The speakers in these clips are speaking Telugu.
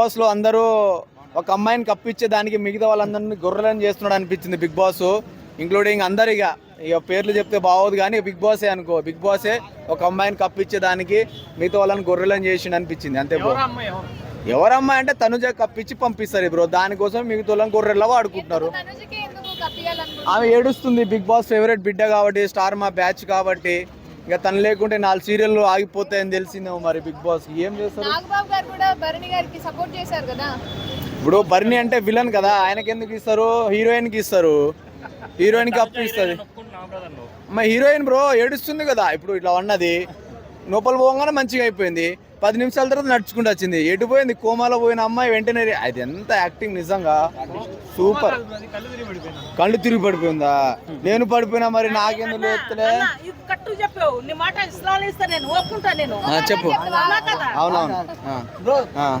బాస్ లో అందరూ ఒక అమ్మాయిని కప్పిచ్చే దానికి మిగతా వాళ్ళందరినీ గొర్రెలను చేస్తున్నాడు అనిపించింది బిగ్ బాస్, ఇంక్లూడింగ్ అందరు. ఇక పేర్లు చెప్తే బాగోదు కానీ బిగ్ బాసే అనుకో, బిగ్ బాసే ఒక అమ్మాయిని కప్పిచ్చే దానికి మిగతా వాళ్ళని గొర్రెలను చేసిండు అనిపించింది అంతే బ్రో. ఎవరమ్మాయి అంటే తనుజ కప్పించి పంపిస్తారు బ్రో, దానికోసం మిగతా వాళ్ళని గొర్రెల్లో వాడుకుంటున్నారు. ఆమె ఏడుస్తుంది, బిగ్ బాస్ ఫేవరెట్ బిడ్డ కాబట్టి, స్టార్ మా బ్యాచ్ కాబట్టి. ఇక తను లేకుంటే 4 సీరియల్లు ఆగిపోతాయని తెలిసిందేమో మరి బిగ్ బాస్ ఏం చేస్తారు. ఇప్పుడు బర్నీ అంటే విలన్ కదా, ఆయనకి ఎందుకు ఇస్తారు, హీరోయిన్ కి ఇస్తారు, హీరోయిన్ కి అప్పు ఇస్తుంది. మా హీరోయిన్ బ్రో ఏడుస్తుంది కదా, ఇప్పుడు ఇట్లా ఉన్నది లోపల పోగానే మంచిగా అయిపోయింది, 10 నిమిషాల తర్వాత నడుచుకుంటూ వచ్చింది. ఎటుపోయింది కోమాలో పోయిన అమ్మాయి వెంటనే అది ఎంత యాక్టింగ్ నిజంగా సూపర్. కళ్ళు తిరిగి పడిపోయిందా, నేను పడిపోయినా మరి నాకెందుకు లేస్తలే చెప్పు. అవునవును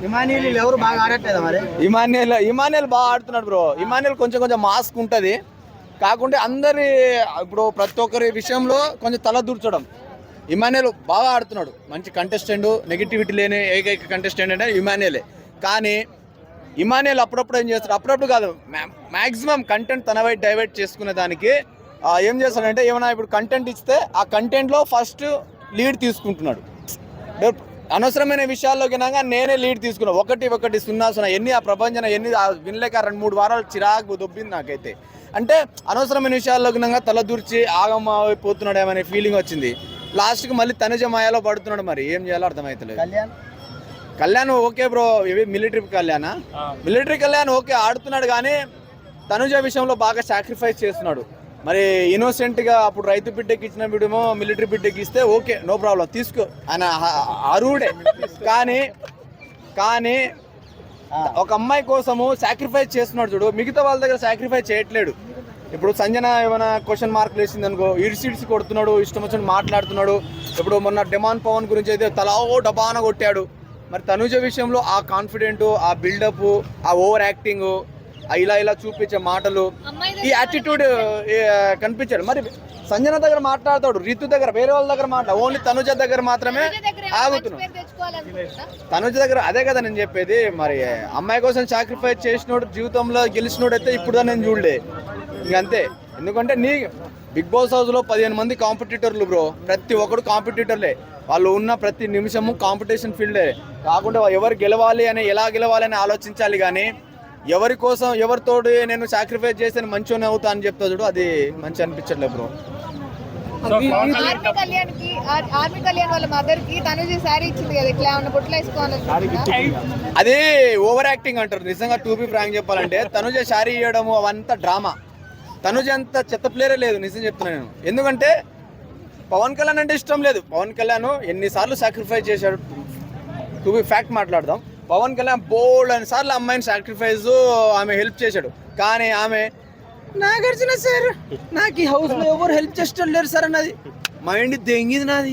ఇమానియల్ బాగా ఆడుతున్నాడు బ్రో. ఇమానియల్ కొంచెం మాస్క్ ఉంటుంది, కాకుంటే అందరి ఇప్పుడు ప్రతి ఒక్కరి విషయంలో కొంచెం తల దూర్చడం. ఇమానియల్ బాగా ఆడుతున్నాడు, మంచి కంటెస్టెంట్, నెగిటివిటీ లేని ఏకైక కంటెస్టెంట్ అంటే ఇమానియలే. కానీ ఇమానియల్ అప్పుడప్పుడు ఏం చేస్తాడు, అప్పుడప్పుడు కాదు మ్యాక్సిమం కంటెంట్ తన వైపు డైవర్ట్ చేసుకునే దానికి ఏం చేస్తాడంటే, ఏమైనా ఇప్పుడు కంటెంట్ ఇస్తే ఆ కంటెంట్లో ఫస్ట్ లీడ్ తీసుకుంటున్నాడు. అనవసరమైన విషయాల్లో కనుక నేనే లీడ్ తీసుకున్నాను, 1-0 ఎన్ని ఆ ప్రపంచం ఎన్ని వినలేక 2-3 వారాలు చిరాకు దొబ్బింది నాకైతే. అంటే అనవసరమైన విషయాల్లో కనుక తలదూర్చి ఆగమైపోతున్నాడు ఏమనే ఫీలింగ్ వచ్చింది. లాస్ట్కి మళ్ళీ తనుజ మాయాలో పడుతున్నాడు, మరి ఏం చేయాలో అర్థమవుతలేదు. కళ్యాణ్ ఓకే బ్రో, ఇవి మిలిటరీ కళ్యాణ్ ఓకే ఆడుతున్నాడు, కానీ తనుజ విషయంలో బాగా సాక్రిఫైస్ చేస్తున్నాడు. మరి ఇన్నోసెంట్గా అప్పుడు రైతు బిడ్డకి ఇచ్చిన వీడేమో మిలిటరీ బిడ్డకి ఇస్తే ఓకే నో ప్రాబ్లం తీసుకో, ఆయన అరువుడే. కానీ ఒక అమ్మాయి కోసము సాక్రిఫైస్ చేస్తున్నాడు చూడు, మిగతా వాళ్ళ దగ్గర సాక్రిఫైస్ చేయట్లేడు. ఇప్పుడు సంజన ఏమైనా క్వశ్చన్ మార్కులు వేసింది అనుకో, ఇడిసిడిసి కొడుతున్నాడు, ఇష్టం వచ్చినట్టు మాట్లాడుతున్నాడు. ఇప్పుడు మొన్న డెమాన్ పవన్ గురించి అయితే తలావో డబాన కొట్టాడు. మరి తనుజ విషయంలో ఆ కాన్ఫిడెంట్, ఆ బిల్డప్, ఆ ఓవర్ యాక్టింగ్, ఇలా చూపించే మాటలు, ఈ యాటిట్యూడ్ కనిపించాడు. మరి సంజన దగ్గర మాట్లాడతాడు, రితు దగ్గర, వేరే వాళ్ళ దగ్గర మాట్లాడు, ఓన్లీ తనుజ దగ్గర మాత్రమే ఆగుతున్నాడు. తనుజ దగ్గర అదే కదా నేను చెప్పేది. మరి అమ్మాయి కోసం సాక్రిఫైస్ చేసినోడు, జీవితంలో గెలిచినోడు అయితే ఇప్పుడు నేను చూడలే ఇంకంతే. ఎందుకంటే బిగ్ బాస్ హౌస్లో 15 మంది కాంపిటీటర్లు బ్రో, ప్రతి ఒక్కడు కాంపిటీటర్లే. వాళ్ళు ఉన్న ప్రతి నిమిషము కాంపిటీషన్ ఫీల్డే. కాకుండా ఎవరు గెలవాలి అని, ఎలా గెలవాలి అని ఆలోచించాలి, కానీ ఎవరి కోసం ఎవరితోటి నేను సాక్రిఫైస్ చేస్తే మంచిగానే అవుతా అని చెప్తా చూడు, అది మంచి అనిపించట్లేదు బ్రో. అది ఓవర్ యాక్టింగ్ అంటారు. నిజంగా టు బి ఫ్రాంక్ చెప్పాలంటే తనుజ శారీ ఇవ్వడము అవంతా డ్రామా. తనుజ అంత చెత్త ప్లేయరే లేదు, నిజం చెప్తున్నా నేను. ఎందుకంటే పవన్ కళ్యాణ్ అంటే ఇష్టం లేదు. పవన్ కళ్యాణ్ ఎన్నిసార్లు సాక్రిఫైస్ చేశాడు, టు బి ఫ్యాక్ట్ మాట్లాడదాం. పవన్ కళ్యాణ్ బోల్డ్ అని సార్లు అమ్మాయిని సాక్రిఫైస్, ఆమె హెల్ప్ చేశాడు. కానీ ఆమె నాగార్జున సార్ నాకు ఈ హౌస్ లో ఎవరు హెల్ప్ చేసేటోళ్ళు లేరు సార్ అన్నది. మైండ్ దెంగింది నాది,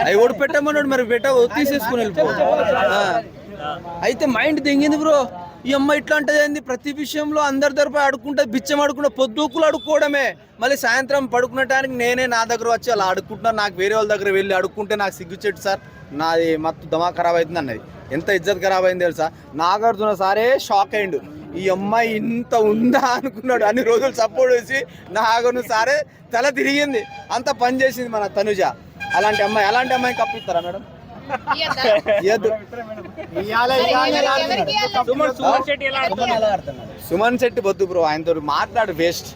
అవి ఓడి పెట్టమన్నాడు, మరి పెట్ట తీసేసుకుని వెళ్ళిపో. అయితే మైండ్ దెంగింది బ్రో. ఈ అమ్మ ఇట్లా అంటే ఏంది, ప్రతి విషయంలో అందరి దగ్గర అడుక్కుంటే, బిచ్చం అడుకుంటే, పొద్దుకులు అడుక్కోవడమే. మళ్ళీ సాయంత్రం పడుకునేటానికి నేనే నా దగ్గర వచ్చి అలా అడుక్కుంటున్నాను. నాకు వేరే వాళ్ళ దగ్గర వెళ్ళి అడుక్కుంటే నాకు సిగ్గుచెట్టు సార్, నాది మత్తు దమా ఖరాబ్ అవుతుంది అన్నది. ఎంత ఇజ్జత్ ఖరాబ్ అయింది తెలుసా. నాగార్జున సారే షాక్ అయ్యిండు, ఈ అమ్మాయి ఇంత ఉందా అనుకున్నాడు. అన్ని రోజులు సపోర్ట్ చేసి నాగార్జున సారే తల తిరిగింది, అంత పని చేసింది మన తనుజ. అలాంటి అమ్మాయి కప్పిస్తారా మేడం? సుమన్ శెట్టి వద్దు బ్రో, ఆయనతో మాట్లాడు వేస్ట్.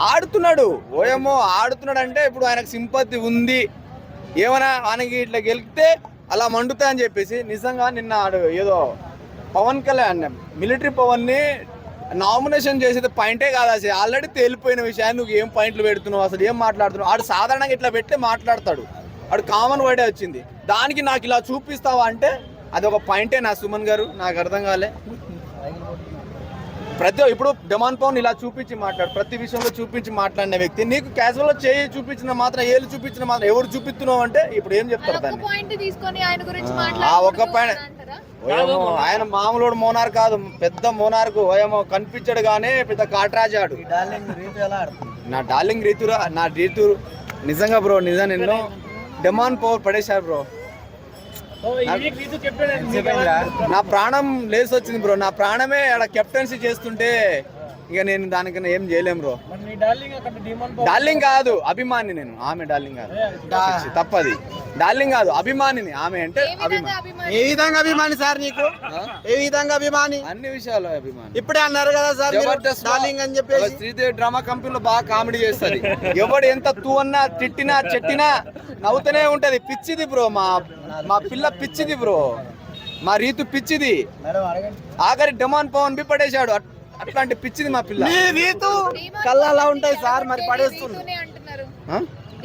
ఆడుతున్నాడు ఓయేమో ఆడుతున్నాడు అంటే ఇప్పుడు ఆయనకు సింపతి ఉంది. ఏమైనా ఆయనకి ఇట్లా గెలిపితే అలా మండుతా అని చెప్పేసి నిజంగా నిన్న ఏదో పవన్ కళ్యాణ్ మిలిటరీ పవన్ని నామినేషన్ చేసేది పాయింటే కాదు. అసలు ఆల్రెడీ తేలిపోయిన విషయాన్ని నువ్వు ఏం పాయింట్లు పెడుతున్నావు, అసలు ఏం మాట్లాడుతున్నావు. ఆడు సాధారణంగా ఇట్లా పెట్టి మాట్లాడతాడు, ఆడు కామన్ వర్డే వచ్చింది. దానికి నాకు ఇలా చూపిస్తావా అంటే అది ఒక పాయింటే నా సుమన్ గారు, నాకు అర్థం కాలే. ఇప్పుడు డెమాన్ పవన్ ఇలా చూపించి మాట్లాడు, ప్రతి విషయంలో చూపించి మాట్లాడిన వ్యక్తి నీకు క్యాజువల్ గా చేయి చూపించిన మాత్రం, ఏళ్ళు చూపించిన మాత్రం ఎవరు చూపిస్తున్నావు అంటే ఇప్పుడు ఏం చెప్తారు దాన్ని? ఒక పాయింట్. ఆయన మామూలు మోనార్ కాదు, పెద్ద మోనార్కు. ఓయేమో కనిపించాడు కానీ పెద్ద కాట్రాజాడు. నా డార్లింగ్ రీతు నిజంగా బ్రో, నిజం నిన్ను డెమాన్ పవర్ పడేశారు బ్రో. నా ప్రాణం లేసి వచ్చింది బ్రో. నా ప్రాణమే ఆడ కెప్టెన్సీ చేస్తుంటే ఇక నేను దానికన్నా ఏం చేయలేం బ్రో. డార్లింగ్ కాదు, అభిమాని నేను. ఆమె డార్లింగ్ కాదు, తప్పది. డార్లింగ్ కాదు, అభిమానిని. ఆమె అంటే అభిమాని. ఏ విధంగా అభిమాని సార్ నీకు? ఏ విధంగా అభిమాని? అన్ని విషయాలు అభిమాని. ఇప్పుడే అన్నారు కదా సార్ డార్లింగ్ అని చెప్పేసి. శ్రీదేవి డ్రామా కంపెనీలో బాగా కామెడీ చేస్తుంది. ఎవడు ఎంత తూ అన్నా తిట్టినా చెట్టినా నవ్వుతూనే ఉంటది. పిచ్చిది బ్రో, మా పిల్ల పిచ్చిది బ్రో. మా రీతు పిచ్చిది. ఆఖరి డెమాన్ పవన్ బి పడేశాడు. అట్లాంటి పిచ్చిది మా పిల్ల. రీతు కళ్ళు అలా ఉంటాయి సార్, మరి పడేస్తుంది.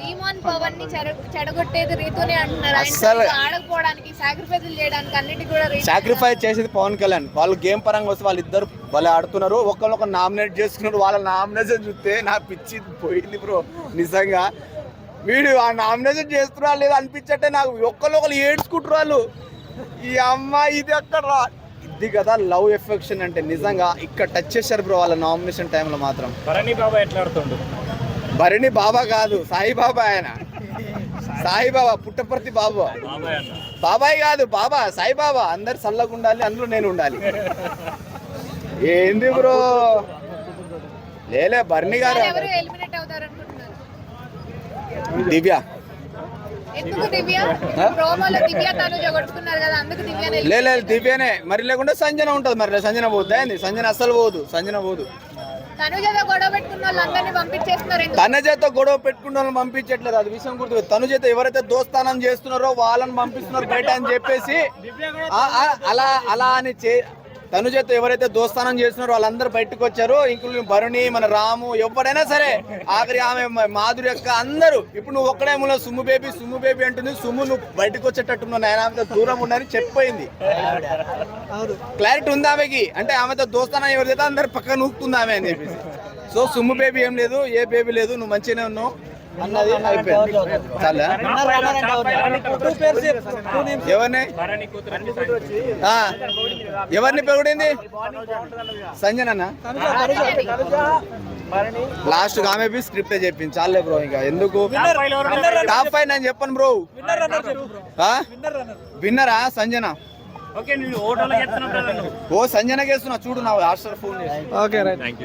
డీమాన్ పవన్ ని చెడగొట్టేది రీతునే అంటున్నారు. అసలు ఆడకపోవడానికి సాక్రిఫైస్ చేయడానికి అన్నిటి కూడా సాక్రిఫైస్ చేసేది పవన్ కళ్యాణ్. వాళ్ళు గేమ్ పరంగా వస్తే వాళ్ళిద్దరు భలే ఆడుతున్నారు. ఒకళ్ళొక నామినేట్ చేసుకున్నారు. వాళ్ళ నామినేషన్ చూస్తే నా పిచ్చి పోయింది బ్రో నిజంగా. వీడు ఆ నామినేషన్ చేస్తున్నా లేదా అనిపించట్టే నాకు. ఒకళ్ళు ఏడ్చుకుంటారు వాళ్ళు. ఈ అమ్మాయి ఇది అక్కడ ఇది కదా లవ్ ఎఫెక్షన్ అంటే. నిజంగా ఇక్కడ టచ్ చేశారు బ్రో వాళ్ళ నామినేషన్ టైంలో మాత్రం. భరణి బాబా ఎట్లా ఆడుతుండు? భరణి బాబా కాదు, సాయిబాబా. ఆయన సాయిబాబా, పుట్టపర్తి బాబా. బాబాయ్ కాదు, బాబా సాయిబాబా. అందరు చల్లగా ఉండాలి, అందులో నేను ఉండాలి. ఏంది బ్రో? లేలే భరణి గారు. ఎలిమినేట్ అవుతారు అనుకుంటున్నారు. దివ్య. ఎందుకు దివ్య? ప్రోమోలో దివ్య తనుజ కొట్టుకున్నారు కదా, అందుకు దివ్యనే. లేదు దివ్యనే. మరి లేకుండా సంజన ఉంటుంది. మరి సంజన పోద్దా? సంజన అస్సలు పోదు. సంజన పోదు. తనుజతో గొడవ పెట్టుకున్న వాళ్ళందరినీ పంపించేస్తున్నారు. తనుజతో గొడవ పెట్టుకున్న వాళ్ళని పంపించట్లేదు. అది విషయం గుర్తు. తనుజతో ఎవరైతే దోస్తానం చేస్తున్నారో వాళ్ళని పంపిస్తున్నారు బయట అని చెప్పేసి అలా అని తనుజతో ఎవరైతే దోస్తానం చేస్తున్నారో వాళ్ళందరూ బయటకు వచ్చారు. ఇంక్లూడింగ్ భరణి, మన రాము, ఎవరైనా సరే. ఆఖరి ఆమె మాధురి యొక్క అందరూ. ఇప్పుడు నువ్వు ఒక్కడే మూల సుమ్ము బేబీ అంటుంది. సుమ్ము నువ్వు బయటకు వచ్చేటట్టున్నావు, నేను ఆమెతో దూరం ఉండని చెప్పిపోయింది. క్లారిటీ ఉంది ఆమెకి. అంటే ఆమెతో దోస్తానం ఎవరిదైతే అందరు పక్కన నూకుతుంది ఆమె అని చెప్పేసి. సో సుమ్ము బేబీ ఏం లేదు, ఏ బేబీ లేదు, నువ్వు మంచిగానే ఉన్నావు అన్నది అయిపోయింది. చాలా ఎవరిని పెరుగుడింది? సంజన లాస్ట్ ఆమె బి స్క్రిప్ట్ చెప్పింది. చాలే బ్రో, ఇంకా ఎందుకు టాప్ 5 నేను చెప్పను బ్రో. విన్నరా సంజన? ఓ సంజనకి వేస్తున్నా చూడు, నా హాస్టర్ ఫోన్. Okay right.